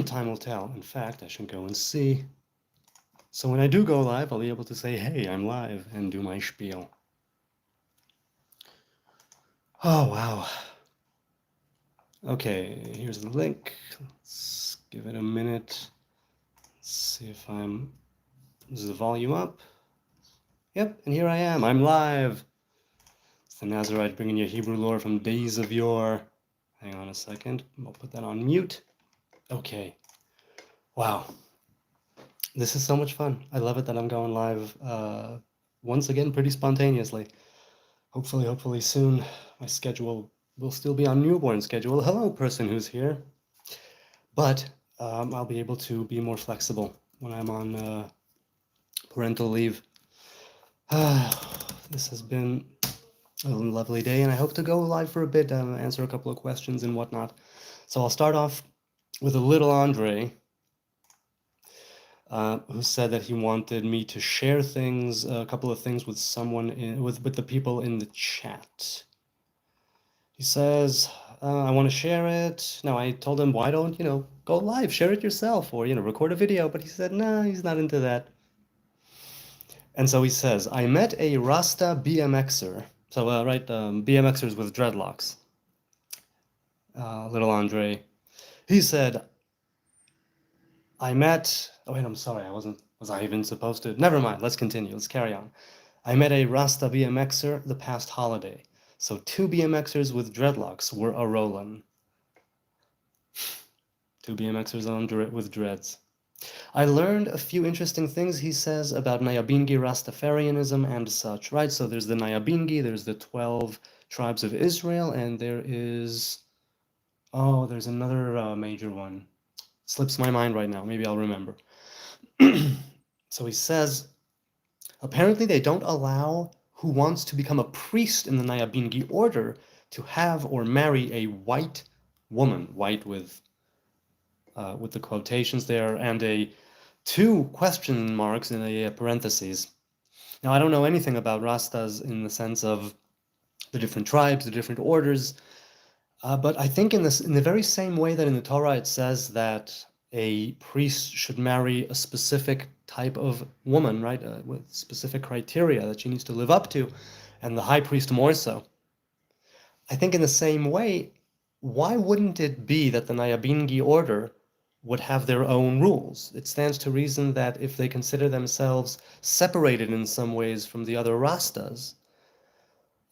Time will tell. In fact, I should go and see. So when I do go live, I'll be able to say, hey, I'm live, and do my spiel. Oh, wow. Okay, here's the link. Let's give it a minute. Let's see if is the volume up? Yep, and here I am. I'm live. It's the Nazarite bringing you Hebrew lore from days of yore. Hang on a second. I'll put that on mute. Okay. Wow. This is so much fun. I love it that I'm going live once again pretty spontaneously. Hopefully soon my schedule will still be on newborn schedule. Hello, person who's here. But I'll be able to be more flexible when I'm on parental leave. This has been a lovely day, and I hope to go live for a bit, answer a couple of questions and whatnot. So I'll start off with a little Andre, who said that he wanted me to share things, a couple of things with someone, with the people in the chat. He says, I want to share it. Now, I told him, why don't, go live, share it yourself, or, record a video. But he said, no, he's not into that. And so he says, I met a Rasta BMXer. So, BMXers with dreadlocks. Little Andre. He said, I met, oh wait, I'm sorry, was I even supposed to? Never mind, let's continue, let's carry on. I met a Rasta BMXer the past holiday. So 2 BMXers with dreadlocks were a-rollin'. 2 BMXers with dreads. I learned a few interesting things, he says, about Nyabingi Rastafarianism and such, right? So there's the Nyabingi, there's the 12 tribes of Israel, and there's another major one. Slips my mind right now, maybe I'll remember. So he says, apparently they don't allow who wants to become a priest in the Nyabingi order to have or marry a white woman, white with the quotations there, and 2 question marks in a parentheses. Now, I don't know anything about Rastas in the sense of the different tribes, the different orders, but I think in the very same way that in the Torah it says that a priest should marry a specific type of woman, right, with specific criteria that she needs to live up to, and the high priest more so. I think in the same way, why wouldn't it be that the Nyabingi order would have their own rules? It stands to reason that if they consider themselves separated in some ways from the other Rastas,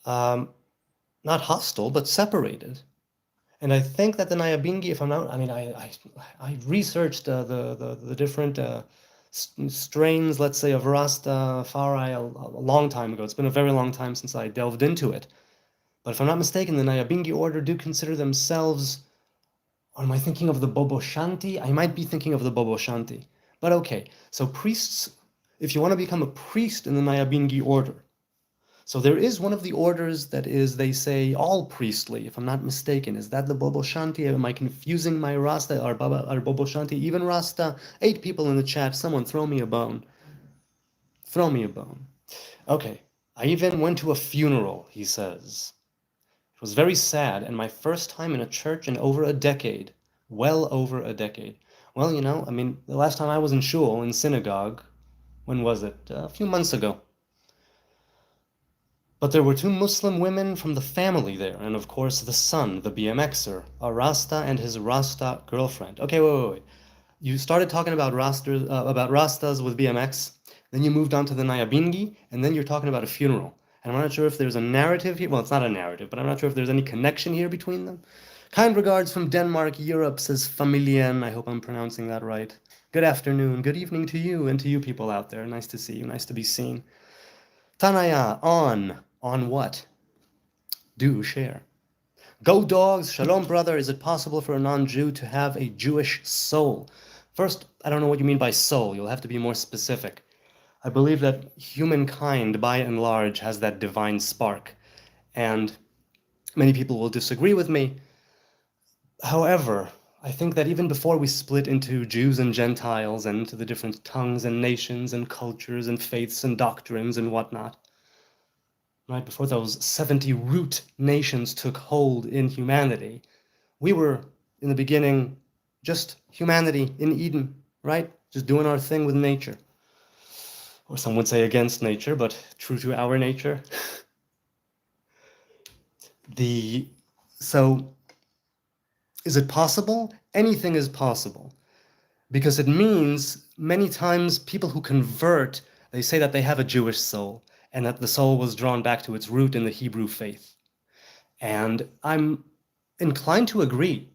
not hostile, but separated. And I think that the Nyabingi, if I'm not, I mean, I researched the different strains, let's say, of Rastafari a long time ago. It's been a very long time since I delved into it. But if I'm not mistaken, the Nyabingi order do consider themselves, or am I thinking of the Bobo Shanti? I might be thinking of the Bobo Shanti. But okay, so priests, if you want to become a priest in the Nyabingi order, so there is one of the orders that is, they say, all priestly, if I'm not mistaken. Is that the Bobo Shanti? Am I confusing my Rasta or Bobo Shanti? Even Rasta? 8 people in the chat. Someone throw me a bone. Throw me a bone. Okay. I even went to a funeral, he says. It was very sad, and my first time in a church in over a decade. Well over a decade. Well, I mean, the last time I was in shul, in synagogue, when was it? A few months ago. But there were 2 Muslim women from the family there, and of course the son, the BMXer, a Rasta and his Rasta girlfriend. Okay, wait. You started talking about Rastas with BMX, then you moved on to the Nyabingi, and then you're talking about a funeral. And I'm not sure if there's a narrative here. Well, it's not a narrative, but I'm not sure if there's any connection here between them. Kind regards from Denmark, Europe, says Familien. I hope I'm pronouncing that right. Good afternoon, good evening to you and to you people out there. Nice to see you, nice to be seen. Tanaya, on what? Do share. Go dogs, shalom brother, is it possible for a non-Jew to have a Jewish soul? First, I don't know what you mean by soul, you'll have to be more specific. I believe that humankind, by and large, has that divine spark, and many people will disagree with me. However, I think that even before we split into Jews and Gentiles and into the different tongues and nations and cultures and faiths and doctrines and whatnot, right, before those 70 root nations took hold in humanity, we were, in the beginning, just humanity in Eden, right? Just doing our thing with nature. Or some would say against nature, but true to our nature. So, is it possible? Anything is possible. Because it means many times people who convert, they say that they have a Jewish soul and that the soul was drawn back to its root in the Hebrew faith. And I'm inclined to agree.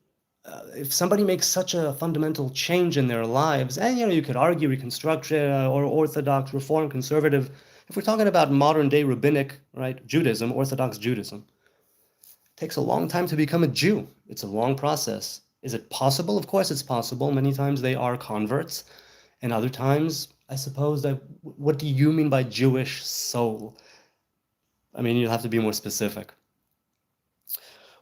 If somebody makes such a fundamental change in their lives, and you could argue Reconstruction or Orthodox, Reform, Conservative, if we're talking about modern day rabbinic, right, Judaism, Orthodox Judaism, it takes a long time to become a Jew. It's a long process. Is it possible? Of course it's possible. Many times they are converts, and other times, I suppose that, what do you mean by Jewish soul? I mean, you'll have to be more specific.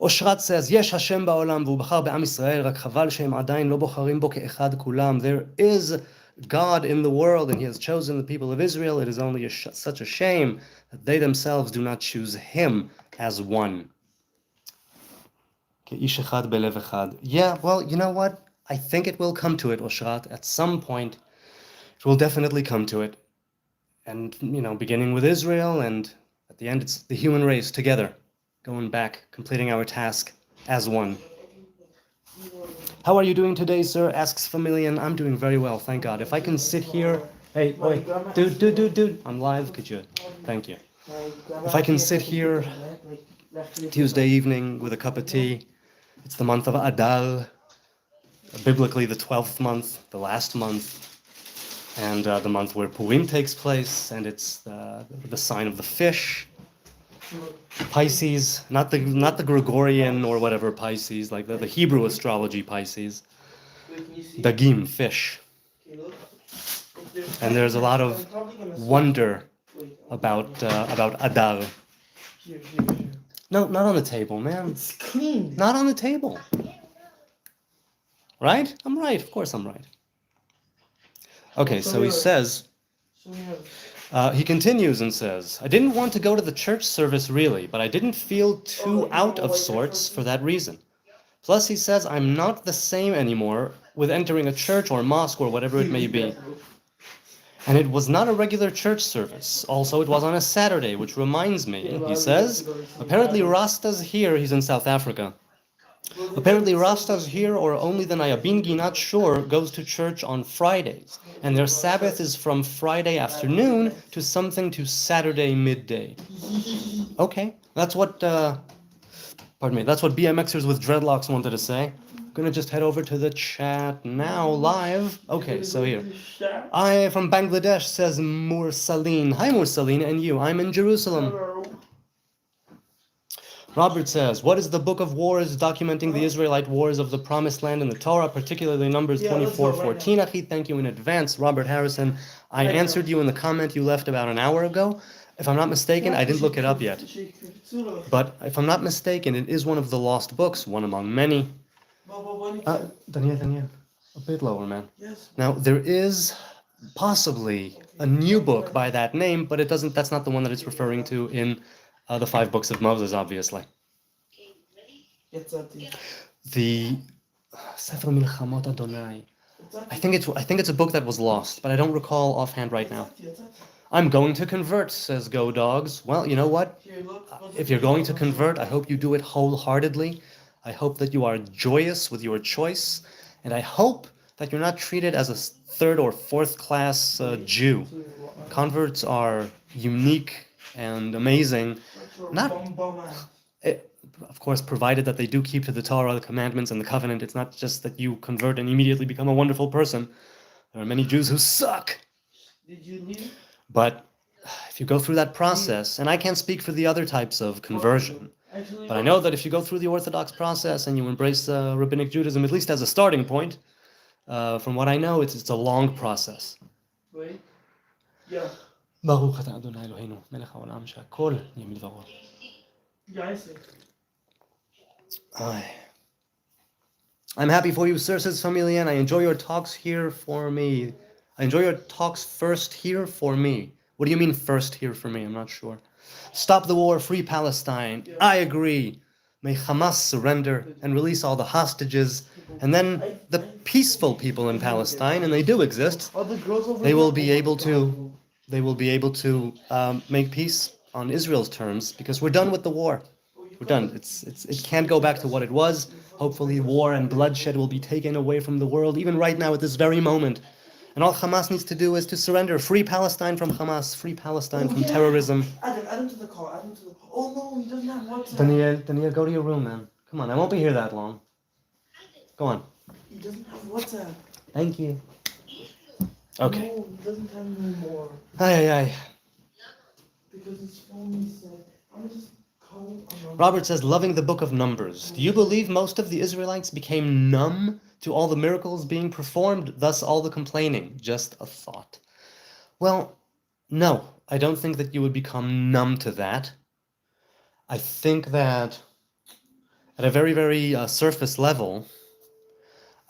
Oshrat says, יש השם בעולם והוא בחר בעם ישראל, רק חבל שהם עדיין לא בוחרים בו כאחד כולם. There is God in the world and he has chosen the people of Israel. It is only such a shame that they themselves do not choose him as one. כאיש אחד בלב אחד. Yeah, well, you know what? I think it will come to it, Oshrat. At some point, it will definitely come to it. And, beginning with Israel, and at the end, it's the human race together. Going back, completing our task as one. How are you doing today, sir? Asks Familian. I'm doing very well, thank God. If I can sit here... Hey, wait. Dude. I'm live. Could you... Thank you. If I can sit here Tuesday evening with a cup of tea. It's the month of Adar. Biblically, the 12th month, the last month. And the month where Purim takes place. And it's the sign of the fish. Pisces, not the Gregorian or whatever Pisces, like the Hebrew astrology Pisces. Dagim, fish. And there's a lot of wonder about Adar. No, not on the table, man. It's clean. Not on the table. Right? I'm right. Of course I'm right. Okay, so he says... he continues and says, I didn't want to go to the church service really, but I didn't feel too out of sorts for that reason. Plus, he says, I'm not the same anymore with entering a church or mosque or whatever it may be. And it was not a regular church service. Also, it was on a Saturday, which reminds me, he says, apparently Rastas here, he's in South Africa. Apparently Rastas here, or only the Nayabingi, not sure, goes to church on Fridays. And their Sabbath is from Friday afternoon to something to Saturday midday. Okay, that's what BMXers with dreadlocks wanted to say. I'm gonna just head over to the chat now, live. Okay, so here. I from Bangladesh, says Mursaleen. Hi Mursaleen, and you. I'm in Jerusalem. Robert says, what is the book of wars documenting the Israelite wars of the Promised Land in the Torah, particularly Numbers 24:14? Achi, thank you in advance. Robert Harrison, I answered you in the comment you left about an hour ago. If I'm not mistaken, I didn't look it up yet. But if I'm not mistaken, it is one of the lost books, one among many. Daniel, a bit lower, man. Now, there is possibly a new book by that name, but that's not the one that it's referring to in the 5 books of Moses, obviously. The Sefer Milchamot Adonai. I think it's a book that was lost, but I don't recall offhand right now. I'm going to convert, says Go Dogs. Well, you know what? If you're going to convert, I hope you do it wholeheartedly. I hope that you are joyous with your choice, and I hope that you're not treated as a 3rd or 4th class Jew. Converts are unique and amazing. Of course, provided that they do keep to the Torah, the commandments, and the covenant. It's not just that you convert and immediately become a wonderful person. There are many Jews who suck. But if you go through that process, and I can't speak for the other types of conversion, but I know that if you go through the Orthodox process and you embrace Rabbinic Judaism, at least as a starting point, from what I know, it's a long process. ברוך אתה אדוני אלוהינו, מלך העולם שהכל יהיה מדברו. I'm happy for you, sir, says Familian. I enjoy your talks here for me. I enjoy your talks first here for me. What do you mean first here for me? I'm not sure. Stop the war, free Palestine. I agree. May Hamas surrender and release all the hostages, and then the peaceful people in Palestine, and they do exist, they will be able to make peace on Israel's terms, because we're done with the war. We're done. It can't go back to what it was. Hopefully, war and bloodshed will be taken away from the world, even right now at this very moment. And all Hamas needs to do is to surrender. Free Palestine from Hamas. Free Palestine from terrorism. Add him to the call. Add him to the. Oh no, he doesn't have WhatsApp. Daniel, go to your room, man. Come on, I won't be here that long. Go on. He doesn't have WhatsApp. Thank you. Okay. No, he doesn't have anymore. Aye. Because his phone said, I'm just call. Robert says, loving the book of Numbers. Do you believe most of the Israelites became numb to all the miracles being performed, thus all the complaining? Just a thought. Well, no, I don't think that you would become numb to that. I think that at a very, very surface level,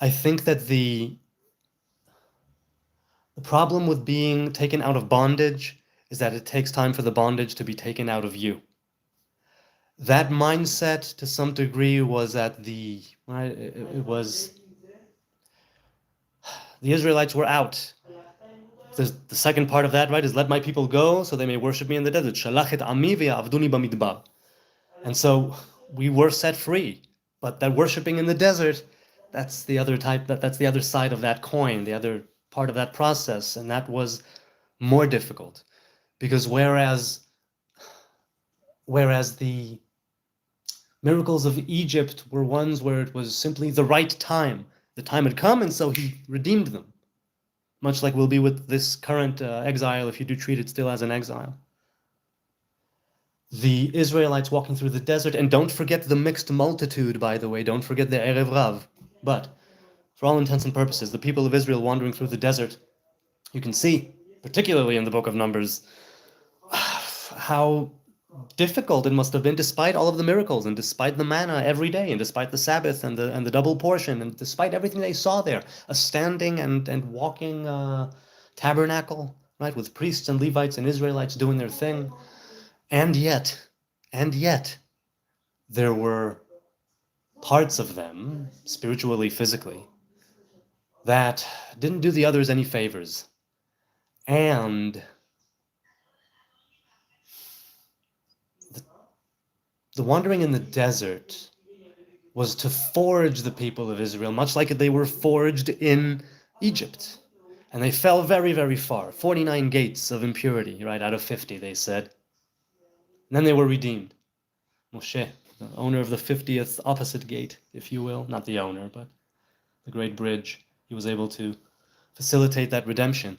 I think that the problem with being taken out of bondage is that it takes time for the bondage to be taken out of you. That mindset, to some degree, was at the Israelites were out. The second part of that, right, is let my people go so they may worship me in the desert. Shalach et ami ve'avduni bamidbar. And so we were set free. But that worshiping in the desert, that's the other that's the other side of that coin, the other part of that process. And that was more difficult. Because whereas the miracles of Egypt were ones where it was simply the right time. The time had come, and so he redeemed them. Much like we'll be with this current exile, if you do treat it still as an exile. The Israelites walking through the desert, and don't forget the mixed multitude, by the way, don't forget the Erev Rav. But, for all intents and purposes, the people of Israel wandering through the desert, you can see, particularly in the book of Numbers, how difficult it must have been, despite all of the miracles, and despite the manna every day, and despite the Sabbath and the double portion, and despite everything they saw there, a standing and walking tabernacle, right, with priests and Levites and Israelites doing their thing. And yet, there were parts of them, spiritually, physically, that didn't do the others any favors. And the wandering in the desert was to forge the people of Israel, much like they were forged in Egypt. And they fell very, very far. 49 gates of impurity, right, out of 50, they said. And then they were redeemed. Moshe, the owner of the 50th opposite gate, if you will. Not the owner, but the great bridge. He was able to facilitate that redemption.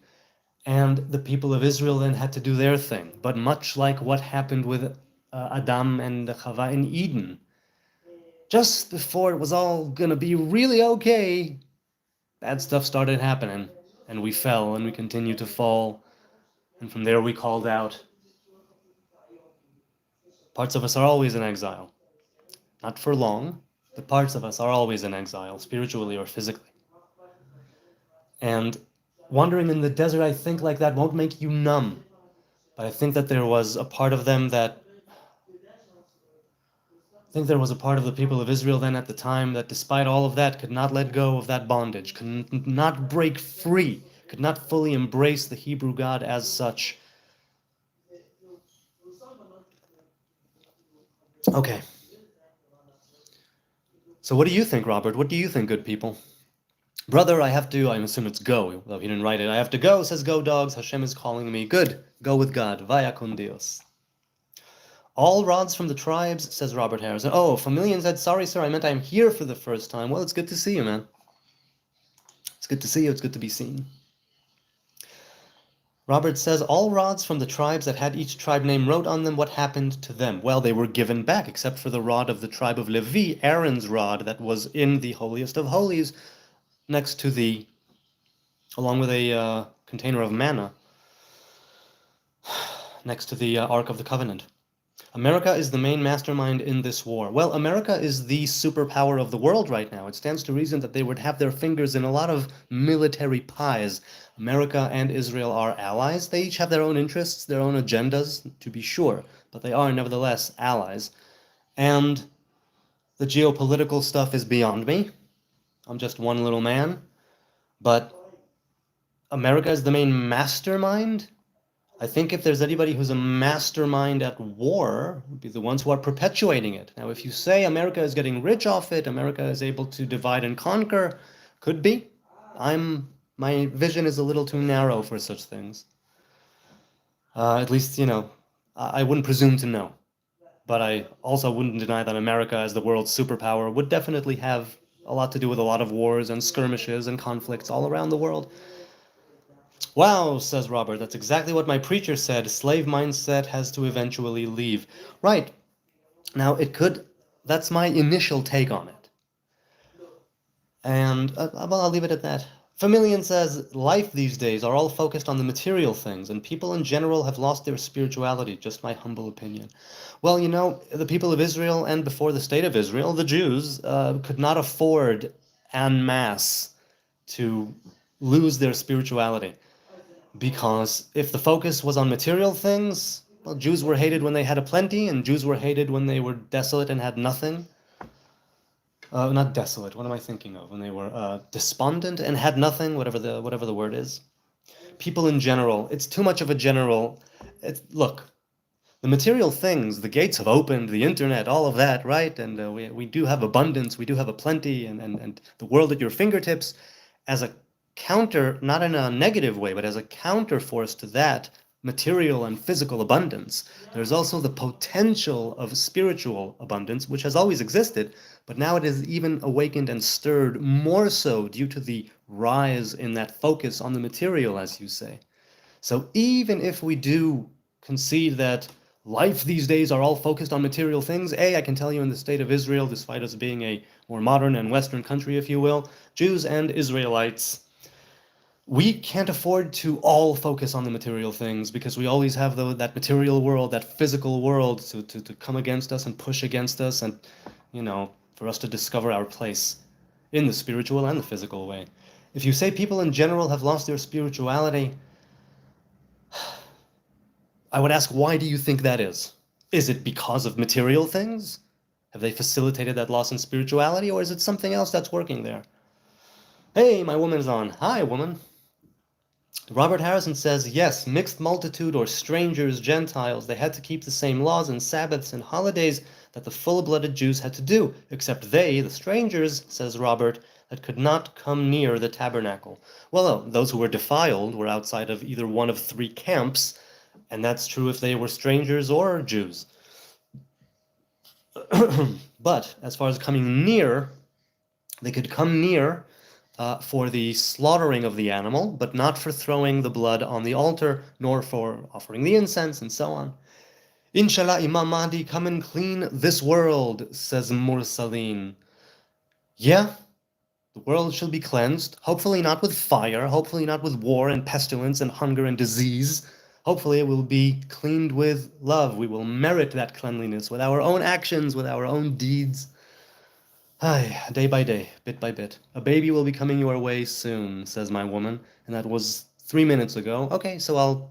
And the people of Israel then had to do their thing. But much like what happened with Adam and Chava in Eden, just before it was all going to be really okay, bad stuff started happening. And we fell, and we continued to fall. And from there we called out. Parts of us are always in exile. Not for long, but parts of us are always in exile, spiritually or physically. And wandering in the desert, I think, like that won't make you numb. But I think that there was a part of them that... I think there was a part of the people of Israel then at the time that, despite all of that, could not let go of that bondage, could not break free, could not fully embrace the Hebrew God as such. Okay. So what do you think, Robert? What do you think, good people? Brother, I assume it's go, though he didn't write it. I have to go, says Go Dogs. Hashem is calling me. Good. Go with God. Vaya con Dios. All rods from the tribes, says Robert Harrison. Oh, Familian said, sorry, sir, I meant I'm here for the first time. Well, it's good to see you, man. It's good to see you. It's good to be seen. Robert says, all rods from the tribes that had each tribe name wrote on them what happened to them. Well, they were given back, except for the rod of the tribe of Levi, Aaron's rod that was in the holiest of holies, next to along with a container of manna, next to the Ark of the Covenant. America is the main mastermind in this war. Well, America is the superpower of the world right now. It stands to reason that they would have their fingers in a lot of military pies. America and Israel are allies. They each have their own interests, their own agendas, to be sure, but they are nevertheless allies. And The geopolitical stuff is beyond me. I'm just one little man. But America is the main mastermind. I think if there's anybody who's a mastermind at war, it would be the ones who are perpetuating it. Now, if you say America is getting rich off it, America is able to divide and conquer, could be. My vision is a little too narrow for such things. At least, I wouldn't presume to know. But I also wouldn't deny that America, as the world's superpower, would definitely have a lot to do with a lot of wars and skirmishes and conflicts all around the world. Wow, says Robert, that's exactly what my preacher said. Slave mindset has to eventually leave. Right. Now, that's my initial take on it. And, well, I'll leave it at that. Familian says, life these days are all focused on the material things, and people in general have lost their spirituality, just my humble opinion. Well, the people of Israel and before the state of Israel, the Jews, could not afford en masse to lose their spirituality. Because if the focus was on material things, well, Jews were hated when they had aplenty, and Jews were hated when they were desolate and had nothing. Not desolate. What am I thinking of? When they were despondent and had nothing, whatever the word is. People in general. It's too much of a general. Look, the material things. The gates have opened. The internet, all of that, right? And we do have abundance. We do have a plenty, and the world at your fingertips. As a counter, not in a negative way, but as a counter force to that material and physical abundance, there's also the potential of spiritual abundance, which has always existed, but now it is even awakened and stirred more so due to the rise in that focus on the material, as you say. So even if we do concede that life these days are all focused on material things, I can tell you in the state of Israel, despite us being a more modern and Western country, if you will, Jews and Israelites, we can't afford to all focus on the material things because we always have that material world, that physical world to come against us and push against us and, for us to discover our place in the spiritual and the physical way. If you say people in general have lost their spirituality, I would ask, why do you think that is? Is it because of material things? Have they facilitated that loss in spirituality, or is it something else that's working there? Hey, my woman's on. Hi, woman. Robert Harrison says, yes, mixed multitude or strangers, Gentiles, they had to keep the same laws and Sabbaths and holidays that the full-blooded Jews had to do, except they, the strangers, says Robert, that could not come near the tabernacle. Well, those who were defiled were outside of either one of three camps, and that's true if they were strangers or Jews. But as far as coming near, they could come near for the slaughtering of the animal, but not for throwing the blood on the altar, nor for offering the incense, and so on. Inshallah, Imam Mahdi, come and clean this world, says Mursaleen. Yeah, the world shall be cleansed, hopefully not with fire, hopefully not with war and pestilence and hunger and disease. Hopefully it will be cleaned with love. We will merit that cleanliness with our own actions, with our own deeds. Day by day, bit by bit. A baby will be coming your way soon, says my woman, and that was 3 minutes ago. Okay, so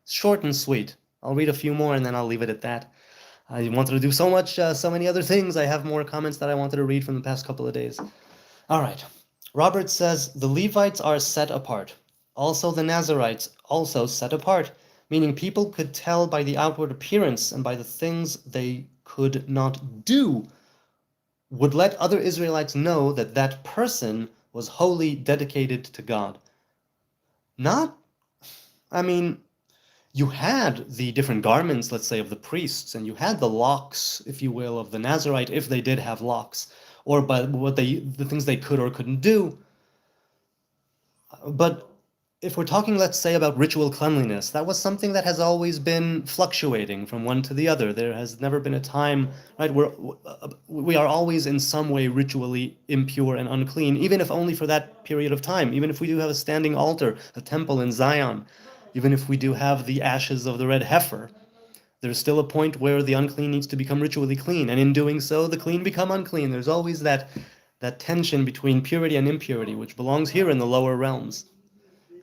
short and sweet. I'll read a few more and then I'll leave it at that. I wanted to do so many other things. I have more comments that I wanted to read from the past couple of days. All right. Robert says, the Levites are set apart. Also the Nazarites, also set apart, meaning people could tell by the outward appearance and by the things they could not do, would let other Israelites know that that person was wholly dedicated to God. You had the different garments, let's say, of the priests, and you had the locks, if you will, of the Nazarite, if they did have locks, or by the things they could or couldn't do. But if we're talking, let's say, about ritual cleanliness, that was something that has always been fluctuating from one to the other. There has never been a time, right, where we are always in some way ritually impure and unclean, even if only for that period of time, even if we do have a standing altar, a temple in Zion, even if we do have the ashes of the red heifer, there's still a point where the unclean needs to become ritually clean, and in doing so, the clean become unclean. There's always that tension between purity and impurity, which belongs here in the lower realms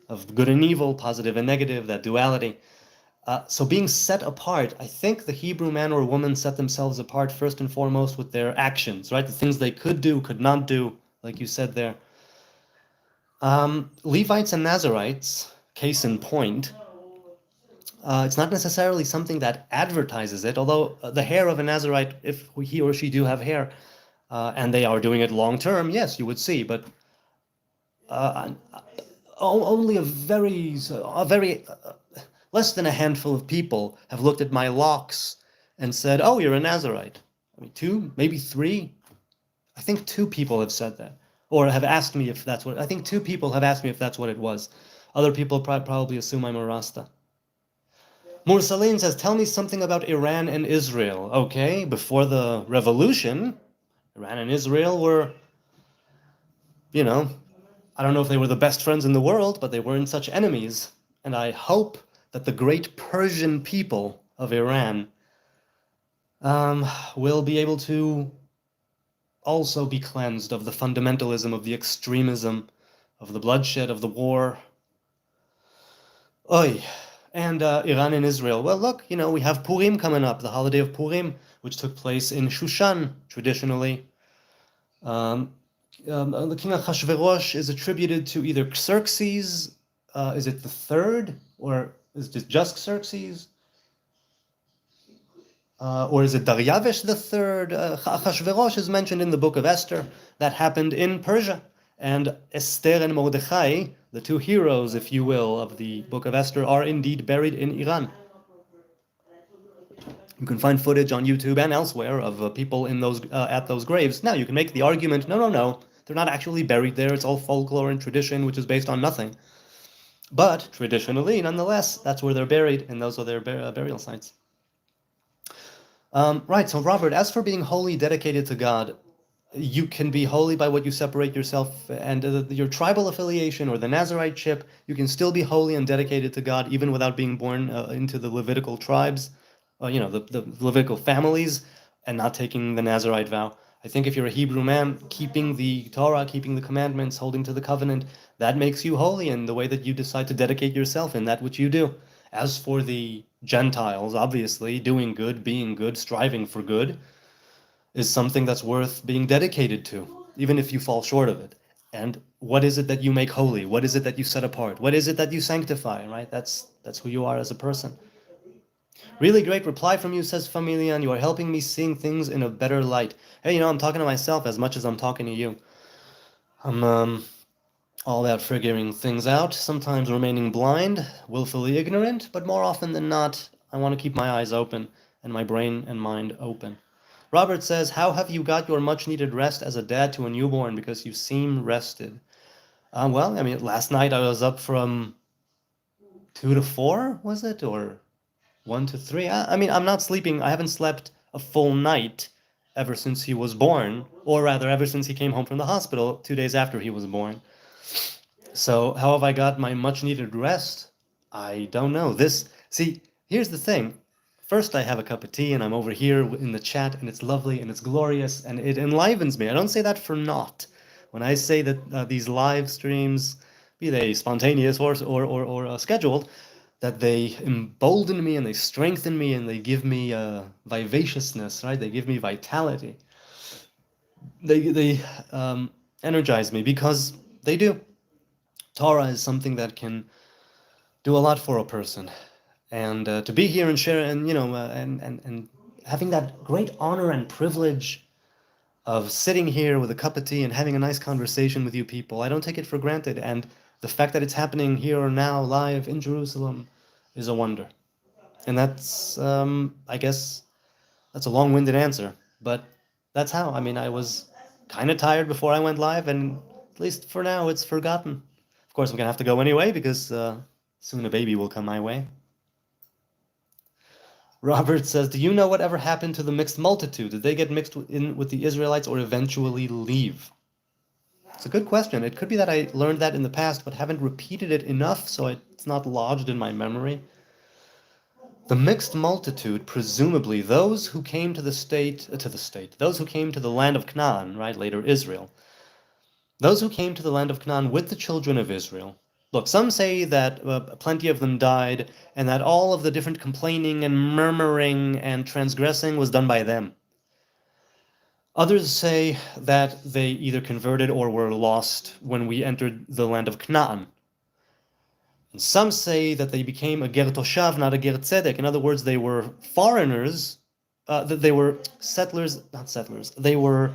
of good and evil, positive and negative, that duality. So being set apart, I think the Hebrew man or woman set themselves apart first and foremost with their actions, right? The things they could do, could not do, like you said there. Levites and Nazarites, case in point, it's not necessarily something that advertises it, although the hair of a Nazarite, if he or she do have hair, and they are doing it long term, yes, you would see, but only a very less than a handful of people have looked at my locks and said, "Oh, you're a Nazarite." I mean, two, maybe three. I think two people have said that, or have asked me if that's what. I think two people have asked me if that's what it was. Other people probably assume I'm a Rasta. Mursaleen says, "Tell me something about Iran and Israel." Okay, before the revolution, Iran and Israel were, you know, I don't know if they were the best friends in the world, but they weren't such enemies. And I hope that the great Persian people of Iran will be able to also be cleansed of the fundamentalism, of the extremism, of the bloodshed, of the war. Oy. And Iran and Israel. Well, look, we have Purim coming up, the holiday of Purim, which took place in Shushan, traditionally. The king Achashverosh is attributed to either Xerxes, is it the third, or is it just Xerxes? Or is it Daryavesh the third? Achashverosh is mentioned in the book of Esther. That happened in Persia. And Esther and Mordechai, the two heroes, if you will, of the book of Esther, are indeed buried in Iran. You can find footage on YouTube and elsewhere of people in those at those graves. Now, you can make the argument, no, they're not actually buried there. It's all folklore and tradition, which is based on nothing. But traditionally, nonetheless, that's where they're buried, and those are their burial sites. Right, so Robert, as for being wholly dedicated to God, you can be holy by what you separate yourself and your tribal affiliation or the Nazarite chip. You can still be holy and dedicated to God even without being born into the Levitical tribes, the Levitical families, and not taking the Nazarite vow. I think if you're a Hebrew man, keeping the Torah, keeping the commandments, holding to the covenant, that makes you holy in the way that you decide to dedicate yourself in that which you do. As for the Gentiles, obviously, doing good, being good, striving for good, is something that's worth being dedicated to, even if you fall short of it. And what is it that you make holy? What is it that you set apart? What is it that you sanctify, right? That's who you are as a person. Really great reply from you, says Familian. You are helping me seeing things in a better light. Hey, I'm talking to myself as much as I'm talking to you. I'm all about figuring things out, sometimes remaining blind, willfully ignorant, but more often than not, I want to keep my eyes open and my brain and mind open. Robert says, how have you got your much-needed rest as a dad to a newborn? Because you seem rested. Well, I mean, last night I was up from 2 to 4, was it? Or 1 to 3? I mean, I'm not sleeping. I haven't slept a full night ever since he was born, or rather, ever since he came home from the hospital 2 days after he was born. So, how have I got my much-needed rest? I don't know. See, here's the thing. First, I have a cup of tea, and I'm over here in the chat, and it's lovely, and it's glorious, and it enlivens me. I don't say that for naught. When I say that these live streams, be they spontaneous or scheduled, that they embolden me, and they strengthen me, and they give me vivaciousness, right? They give me vitality. They energize me, because they do. Torah is something that can do a lot for a person. And to be here and share, and and having that great honor and privilege of sitting here with a cup of tea and having a nice conversation with you people, I don't take it for granted. And the fact that it's happening here or now, live in Jerusalem, is a wonder. And that's, I guess, that's a long-winded answer, but that's how. I mean, I was kind of tired before I went live, and at least for now, it's forgotten. Of course, I'm gonna have to go anyway, because soon a baby will come my way. Robert says, do you know whatever happened to the mixed multitude? Did they get mixed in with the Israelites or eventually leave? It's a good question. It could be that I learned that in the past, but haven't repeated it enough, so it's not lodged in my memory. The mixed multitude, presumably those who came to those who came to the land of Canaan, right, later Israel. Those who came to the land of Canaan with the children of Israel, Look, some say that plenty of them died, and that all of the different complaining and murmuring and transgressing was done by them. Others say that they either converted or were lost when we entered the land of Canaan. And some say that they became a ger toshav, not a ger tzedek. In other words, they were foreigners, that they were settlers, not settlers, they were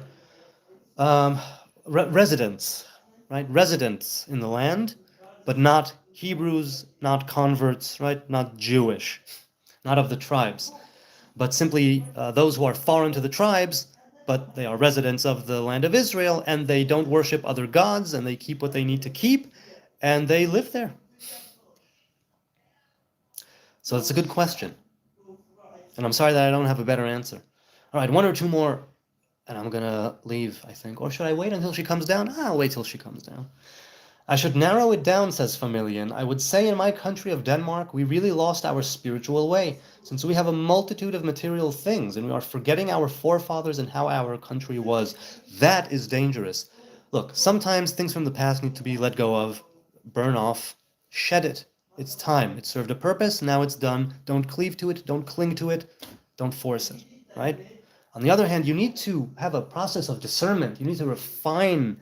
residents, right? Residents in the land, but not Hebrews, not converts, right? Not Jewish, not of the tribes, but simply those who are foreign to the tribes, but they are residents of the land of Israel, and they don't worship other gods, and they keep what they need to keep, and they live there. So it's a good question. And I'm sorry that I don't have a better answer. All right, one or two more, and I'm going to leave, I think. Or should I wait until she comes down? I'll wait till she comes down. I should narrow it down, says Familian. I would say in my country of Denmark, we really lost our spiritual way, since we have a multitude of material things, and we are forgetting our forefathers and how our country was. That is dangerous. Look, sometimes things from the past need to be let go of, burn off, shed it. It's time. It served a purpose, now it's done. Don't cleave to it, don't cling to it, don't force it, right? On the other hand, you need to have a process of discernment. You need to refine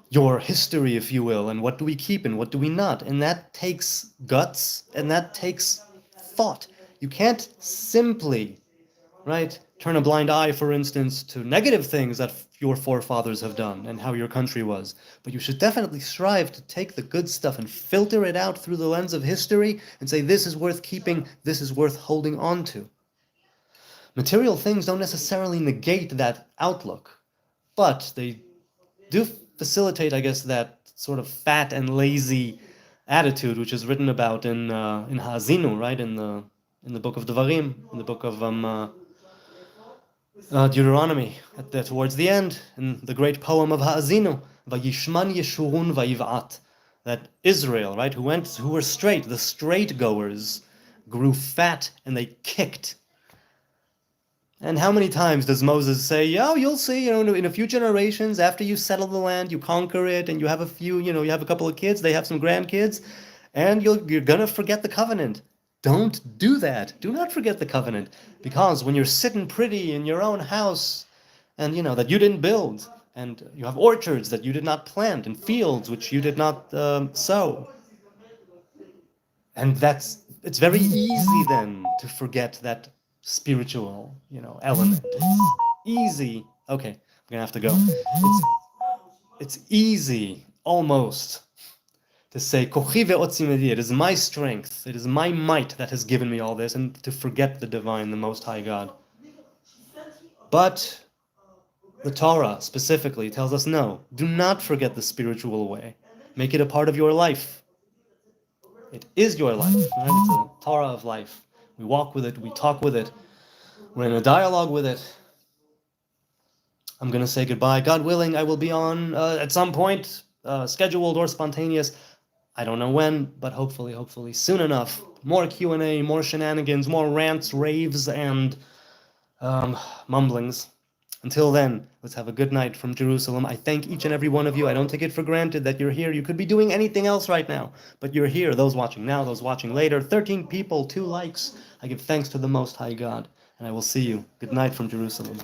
your history, if you will, and what do we keep and what do we not. And that takes guts and that takes thought. You can't simply, right, turn a blind eye, for instance, to negative things that your forefathers have done and how your country was. But you should definitely strive to take the good stuff and filter it out through the lens of history and say, this is worth keeping, this is worth holding on to. Material things don't necessarily negate that outlook, but they do facilitate, I guess, that sort of fat and lazy attitude, which is written about in Ha'azinu, right, in the book of Devarim, in the book of Deuteronomy, towards the end, in the great poem of Ha'azinu, Vayishman Yeshurun Vayiv'at, that Israel, right, who were straight, the straight goers, grew fat and they kicked. And how many times does Moses say, oh, you'll see, in a few generations, after you settle the land, you conquer it, and you have you have a couple of kids, they have some grandkids, and you're gonna forget the covenant. Don't do that. Do not forget the covenant. Because when you're sitting pretty in your own house, and that you didn't build, and you have orchards that you did not plant, and fields which you did not sow, and it's very easy then to forget that spiritual, element. It's easy. Okay, I'm gonna have to go. It's easy, almost, to say, Kochi ve'otzimedi, it is my strength, it is my might that has given me all this, and to forget the divine, the Most High God. But the Torah specifically tells us, no, do not forget the spiritual way. Make it a part of your life. It is your life, right? It's a Torah of life. We walk with it, we talk with it, we're in a dialogue with it. I'm going to say goodbye. God willing, I will be on at some point, scheduled or spontaneous. I don't know when, but hopefully soon enough. More Q&A, more shenanigans, more rants, raves, and mumblings. Until then, let's have a good night from Jerusalem. I thank each and every one of you. I don't take it for granted that you're here. You could be doing anything else right now, but you're here. Those watching now, those watching later. 13 people, 2 likes. I give thanks to the Most High God, and I will see you. Good night from Jerusalem.